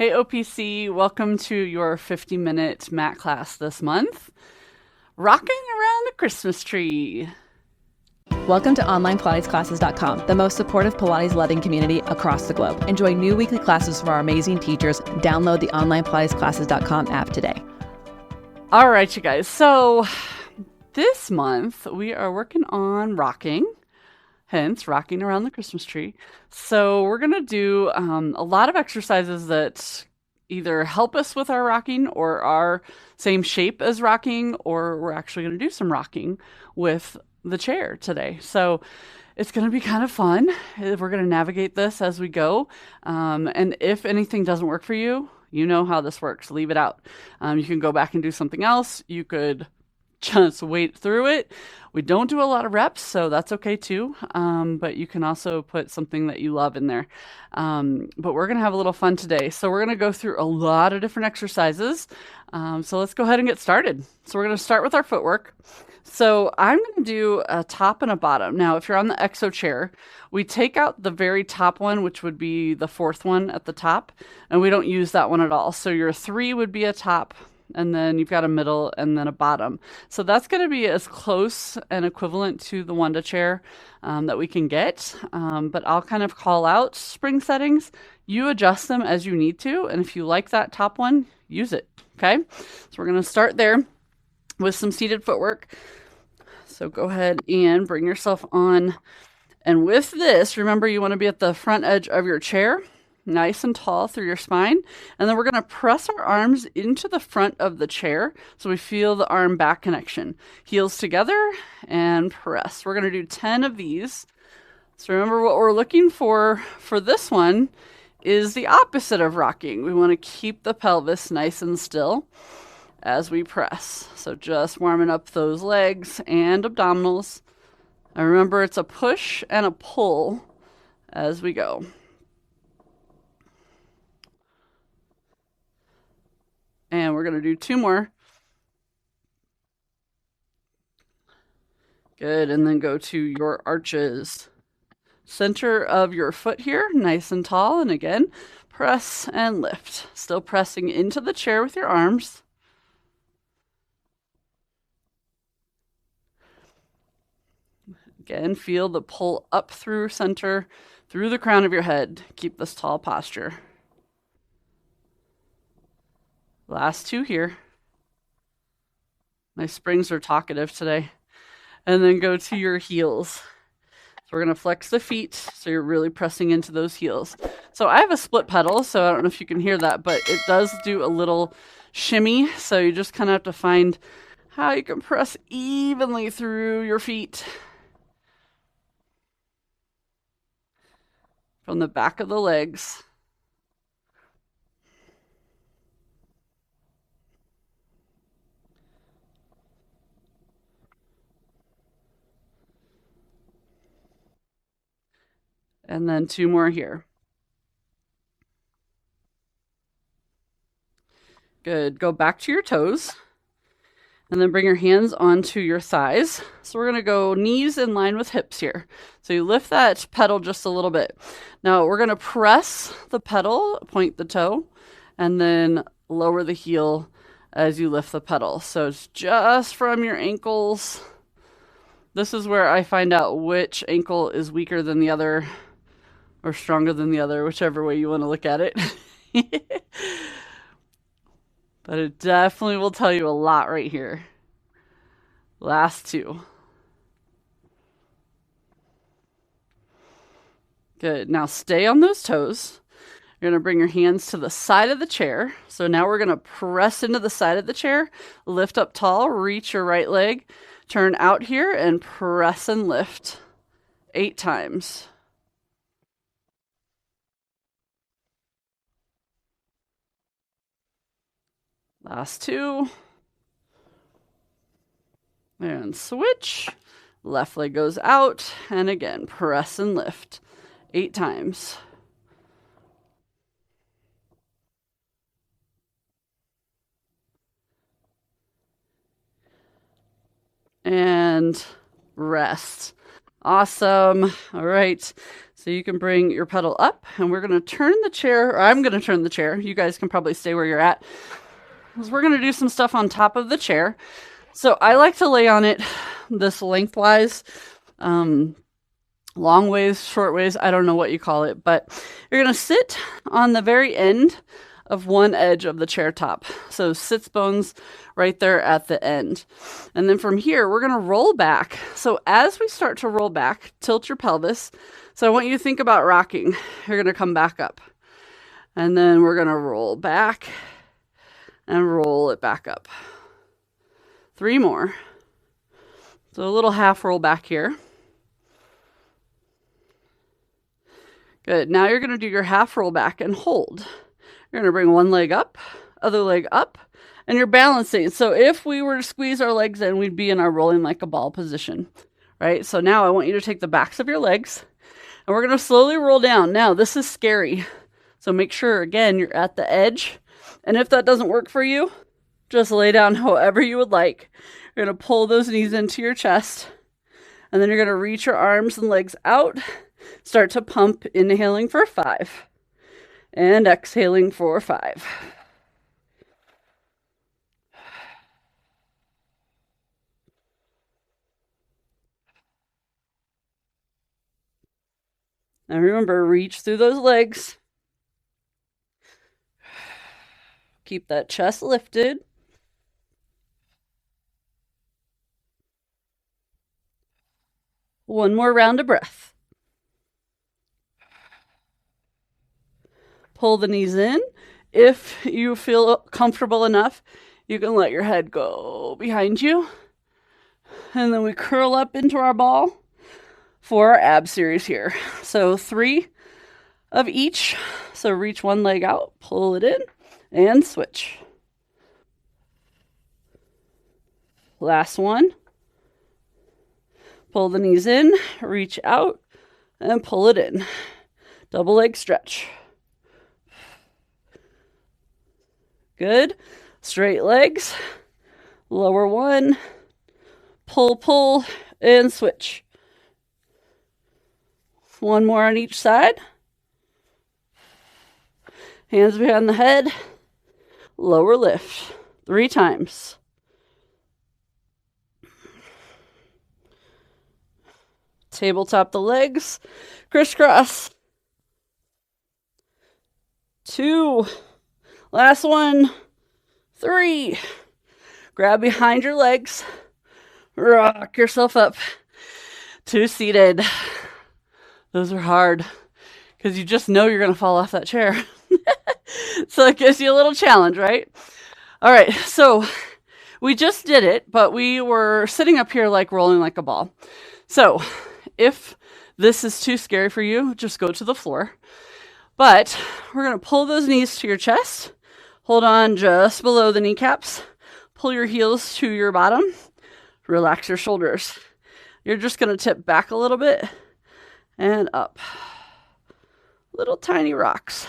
Hey OPC, welcome to your 50-minute mat class this month. Rocking around the Christmas tree. Welcome to OnlinePilatesClasses.com, the most supportive Pilates-loving community across the globe. Enjoy new weekly classes from our amazing teachers. Download the OnlinePilatesClasses.com app today. All right, you guys. So this month we are working on rocking, hence rocking around the Christmas tree. So we're going to do a lot of exercises that either help us with our rocking or are same shape as rocking, or we're actually going to do some rocking with the chair today. So it's going to be kind of fun. We're going to navigate this as we go. And if anything doesn't work for you, you know how this works. Leave it out. You can go back and do something else. You could just wait through it. We don't do a lot of reps, so that's okay too. But you can also put something that you love in there. But we're going to have a little fun today. So we're going to go through a lot of different exercises. So let's go ahead and get started. So we're going to start with our footwork. So I'm going to do a top and a bottom. Now, if you're on the exo chair, we take out the very top one, which would be the fourth one at the top, and we don't use that one at all. So your 3 would be a top, and then you've got a middle and then a bottom. So that's going to be as close and equivalent to the Wunda chair that we can get. But I'll kind of call out spring settings. You adjust them as you need to, and if you like that top one, use it. Okay, so we're going to start there with some seated footwork. So go ahead and bring yourself on. And with this, remember you want to be at the front edge of your chair, nice and tall through your spine. And then we're going to press our arms into the front of the chair so we feel the arm back connection. Heels together and press. We're going to do 10 of these. So remember what we're looking for this one is the opposite of rocking. We want to keep the pelvis nice and still as we press. So just warming up those legs and abdominals. And remember, it's a push and a pull as we go. And we're going to do 2 more. Good. And then go to your arches. Center of your foot here, nice and tall. And again, press and lift. Still pressing into the chair with your arms. Again, feel the pull up through center, through the crown of your head. Keep this tall posture. Last 2 here. My springs are talkative today. And then go to your heels. So we're going to flex the feet so you're really pressing into those heels. So I have a split pedal, so I don't know if you can hear that, but it does do a little shimmy. So you just kind of have to find how you can press evenly through your feet. From the back of the legs. And then 2 more here. Good. Go back to your toes. And then bring your hands onto your thighs. So we're going to go knees in line with hips here. So you lift that pedal just a little bit. Now we're going to press the pedal, point the toe, and then lower the heel as you lift the pedal. So it's just from your ankles. This is where I find out which ankle is weaker than the other or stronger than the other, whichever way you want to look at it. But it definitely will tell you a lot right here. Last 2. Good. Now stay on those toes. You're going to bring your hands to the side of the chair. So now we're going to press into the side of the chair, lift up tall, reach your right leg, turn out here, and press and lift 8 times. Last 2. And switch. Left leg goes out. And again, press and lift 8 times. And rest. Awesome. All right. So you can bring your pedal up and we're going to turn the chair, or I'm going to turn the chair. You guys can probably stay where you're at. Because we're going to do some stuff on top of the chair. So I like to lay on it this lengthwise, long ways, short ways. I don't know what you call it, but you're going to sit on the very end of one edge of the chair top. So sits bones right there at the end. And then from here, we're going to roll back. So as we start to roll back, tilt your pelvis. So I want you to think about rocking. You're going to come back up. And then we're going to roll back and roll it back up. 3 more. So a little half roll back here. Good. Now you're going to do your half roll back and hold. You're going to bring one leg up, other leg up, and you're balancing. So if we were to squeeze our legs in, we'd be in our rolling like a ball position, right? So now I want you to take the backs of your legs, and we're going to slowly roll down. Now, this is scary. So make sure, again, you're at the edge. And if that doesn't work for you, just lay down however you would like. You're going to pull those knees into your chest, and then you're going to reach your arms and legs out. Start to pump, inhaling for 5. And exhaling for 5. Now remember, reach through those legs. Keep that chest lifted. One more round of breath. Pull the knees in. If you feel comfortable enough, you can let your head go behind you. And then we curl up into our ball for our ab series here. So 3 of each. So reach one leg out, pull it in, and switch. Last one. Pull the knees in, reach out, and pull it in. Double leg stretch. Good. Straight legs. Lower one. Pull, pull, and switch. One more on each side. Hands behind the head. Lower lift. 3 times. Tabletop the legs. Crisscross. 2. Last one. 3. Grab behind your legs. Rock yourself up to seated. Those are hard because you just know you're going to fall off that chair. So it gives you a little challenge, right? All right, so we just did it, but we were sitting up here like rolling like a ball. So if this is too scary for you, just go to the floor. But we're going to pull those knees to your chest. Hold on just below the kneecaps. Pull your heels to your bottom. Relax your shoulders. You're just going to tip back a little bit and up. Little tiny rocks.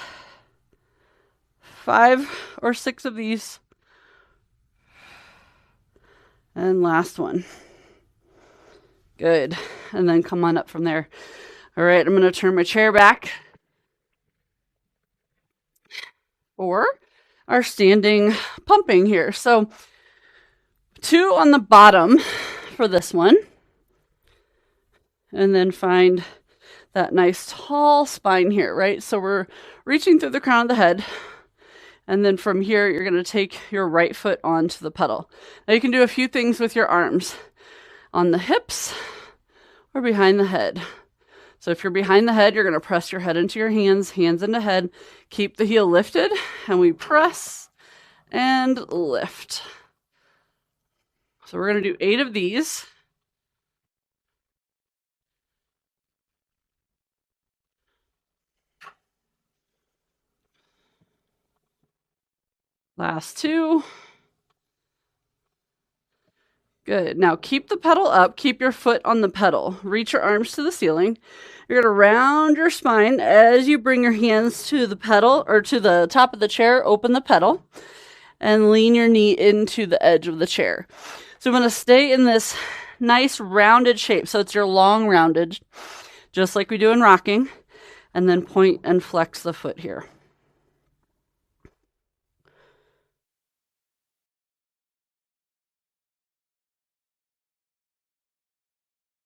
5 or 6 of these. And last one. Good. And then come on up from there. All right, I'm going to turn my chair back for our standing pumping here. So 2 on the bottom for this one. And then find that nice tall spine here, right? So we're reaching through the crown of the head. And then from here, you're going to take your right foot onto the pedal. Now you can do a few things with your arms on the hips or behind the head. So if you're behind the head, you're going to press your head into your hands, hands into head. Keep the heel lifted, and we press and lift. So we're going to do 8 of these. Last 2. Good. Now keep the pedal up. Keep your foot on the pedal. Reach your arms to the ceiling. You're going to round your spine as you bring your hands to the pedal or to the top of the chair. Open the pedal and lean your knee into the edge of the chair. So I'm going to stay in this nice rounded shape. So it's your long rounded, just like we do in rocking. And then point and flex the foot here.